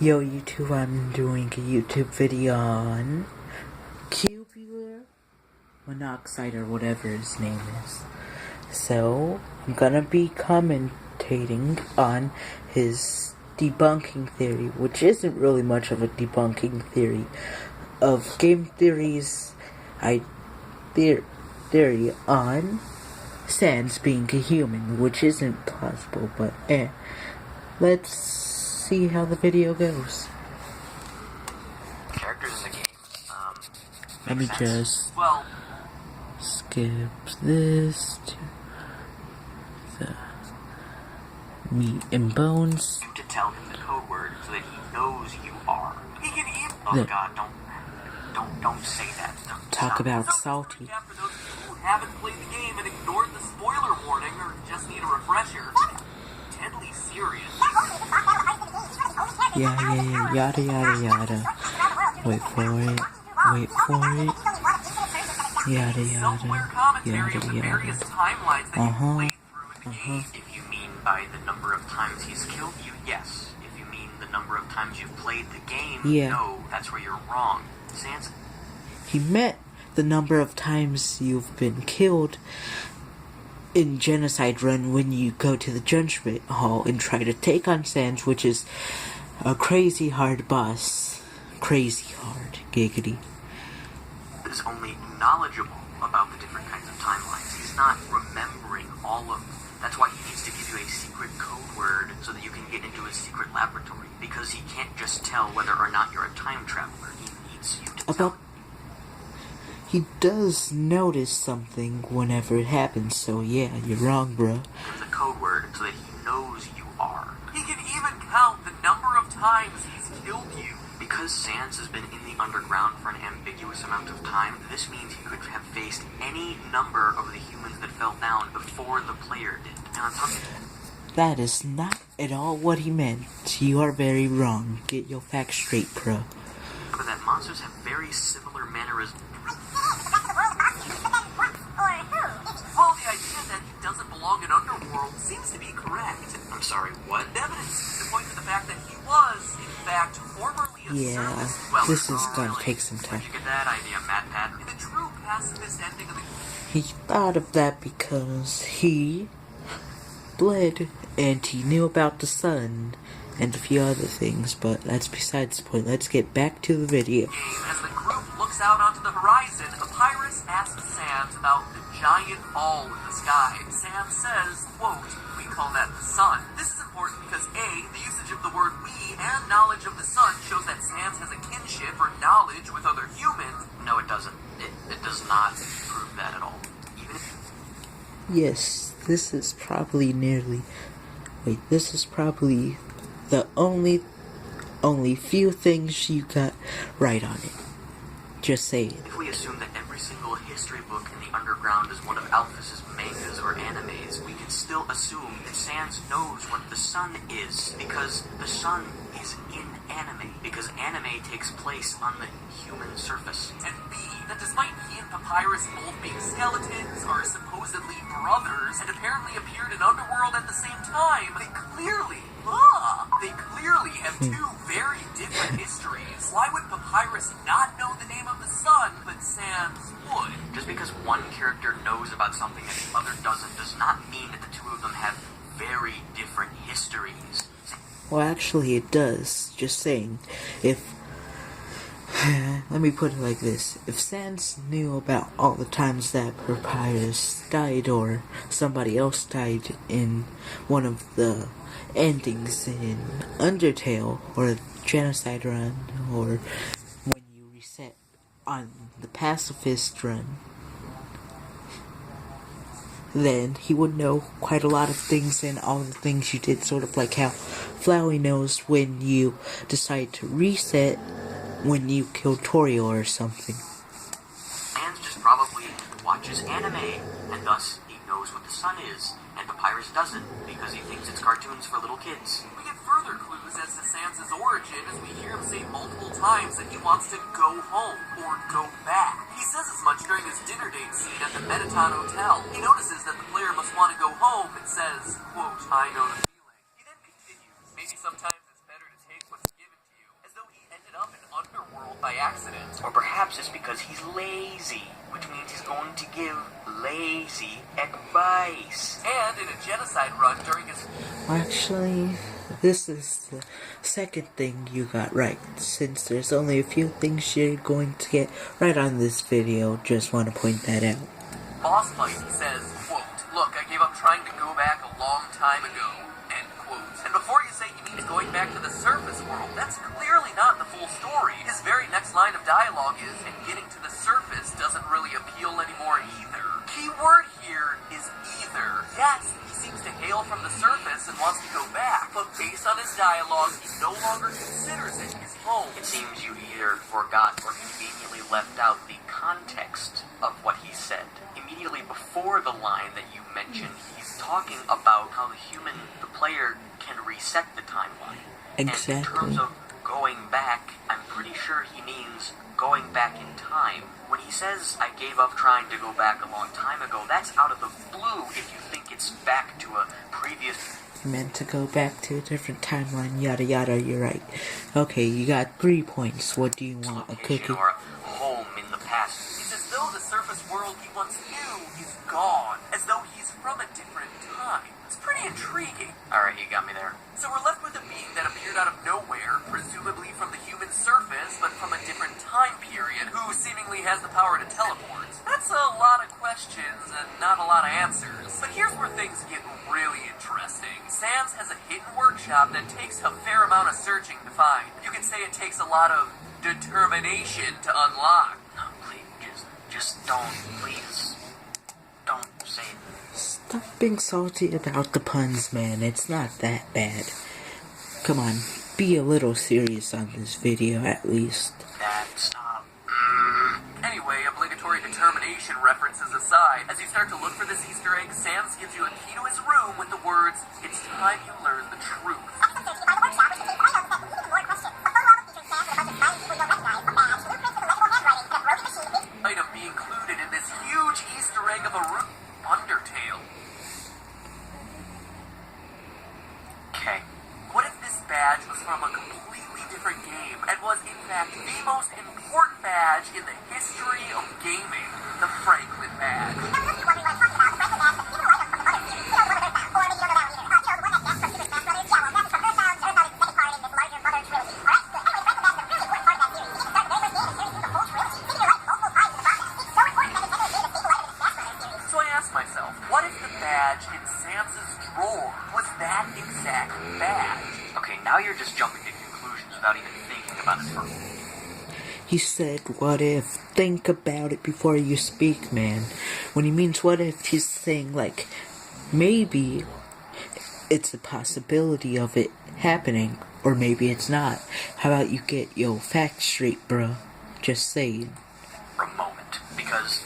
Yo YouTube, I'm doing a YouTube video on cubular monoxide or whatever his name is. So, I'm gonna be commentating on his debunking theory, which isn't really much of a debunking theory of game theories. Theory on Sans being a human, which isn't plausible, but let's see how the video goes. Characters in the game. Let me just skip this to the meat and bones. To tell him the code word so that he knows you are. He can even. Oh God! Don't say that. Talk about salty. For those who haven't played the game and ignored the spoiler warning or just need a refresher. Deadly serious. Yeah, yada yada. Wait for it. Yada yada. If you mean by the number of times he's killed you, yes. If you mean the number of times you've played the game, no, that's where you're wrong. Sans. He meant the number of times you've been killed in Genocide Run when you go to the Judgment Hall and try to take on Sans, which is a crazy hard boss. Crazy hard. Giggity. Is only knowledgeable about the different kinds of timelines. He's not remembering all of them. That's why he needs to give you a secret code word so that you can get into his secret laboratory. Because he can't just tell whether or not you're a time traveler. He needs you to tell. He does notice something whenever it happens, so yeah, you're wrong, bro. The code word so that he knows you are. He can even count the number of times he's killed you. Because Sans has been in the underground for an ambiguous amount of time, this means he could have faced any number of the humans that fell down before the player did. And on top of that is not at all what he meant. You are very wrong. Get your facts straight, bro. But that monsters have very similar mannerisms. Well, the idea that he doesn't belong in Underworld seems to be correct. I'm sorry, what? Evidence to point to the fact that he was, in fact, formerly a service. Well, this is gonna take some time. Where'd you get that idea, Matt Pat? In the true pacifist ending of the... He thought of that because he bled and he knew about the sun and a few other things, but that's besides the point. Let's get back to the video. As the group looks out onto the horizon, Papyrus asks Sans about the giant ball in the sky. Sans says, quote, "We call that the sun." This is important because A, the usage of the word we and knowledge of the sun shows that Sans has a kinship or knowledge with other humans. No, it doesn't. It does not prove that at all. Even if... Yes, this is probably the only few things you got right on it. Just saying. If we assume that every single history book in the underground is one of Alphys's mangas or animes, we can still assume that Sans knows what the sun is, because the sun is in anime, because anime takes place on the human surface. And B, that despite he and Papyrus both being skeletons, are supposedly brothers, and apparently appeared in Underworld at the same time, they clearly have two very different histories. Why would Papyrus not know the name of the sun, but Sans would? Just because one character knows about something and the other doesn't does not mean that the two of them have very different histories. Well, actually it does. Just saying. Let me put it like this. If Sans knew about all the times that Papyrus died or somebody else died in one of the endings in Undertale or Genocide Run or when you reset on the Pacifist Run, then he would know quite a lot of things and all the things you did, sort of like how Flowey knows when you decide to reset when you kill Torio or something. Sans just probably watches anime, and thus he knows what the sun is, and Papyrus doesn't, because he thinks it's cartoons for little kids. We get further clues as to Sans' origin as we hear him say multiple times that he wants to go home, or go back. He says as much during his dinner date scene at the Metaton Hotel. He notices that the player must want to go home and says, quote, "I know the feeling." He then continues, "Maybe sometimes it's better to take what's given to you Or perhaps it's because he's lazy, which means he's going to give lazy advice. And in a genocide run during his... Actually, this is the second thing you got right. Since there's only a few things you're going to get right on this video, just want to point that out. Boss fight, he says, quote, "Look, I gave up trying to go back a long time ago," end quote. And before you say he means going back to the surface world, that's clearly not the full story. His very next line of dialogue is, "And getting to the surface doesn't really appeal anymore either." Key word here is either. Yes, he seems to hail from the surface and wants to go back, but based on his dialogue, he no longer considers it his home. It seems you either forgot or conveniently left out the context of what he said. Immediately before the line that you mentioned, he's talking about how the player can reset the timeline. Exactly. And in terms of going back, I'm pretty sure he means going back in time. When he says, "I gave up trying to go back a long time ago," that's out of the blue if you think it's back to a previous... Meant to go back to a different timeline, yada yada, you're right. Okay, you got 3 points. What do you want, a cookie? Or a home in the past. It's as though the surface world he once knew is gone. As though he's from a different time. It's pretty intriguing. Alright, you got me there. So we're left with a being that appeared out of nowhere, presumably from the human surface, but from a different time period, who seemingly has the power to teleport. That's a lot of questions and not a lot of answers. But here's where things get really interesting. Sans has a hidden workshop that takes a fair amount of searching to find. You can say it takes a lot of determination to unlock. No, please, just don't, please. Don't say it. Stop being salty about the puns, man. It's not that bad. Come on, be a little serious on this video, at least. That's, Anyway, obligatory determination references aside, as you start to look for this Easter egg, Sans gives you a key to his room with the words, "It's time you learn the truth." Item be included in this huge Easter egg of a room. Undertale. Okay. What if this badge was from a completely different game and was in fact the most important badge in the history of gaming? The Franklin badge. So I asked myself, what if the badge in Sans's drawer was that exact badge? Okay, now you're just jumping to conclusions without even thinking about it for a moment. He said, what if? Think about it before you speak, man. When he means what if, he's saying, like, maybe it's a possibility of it happening, or maybe it's not. How about you get your facts straight, bruh? Just saying. For a moment, because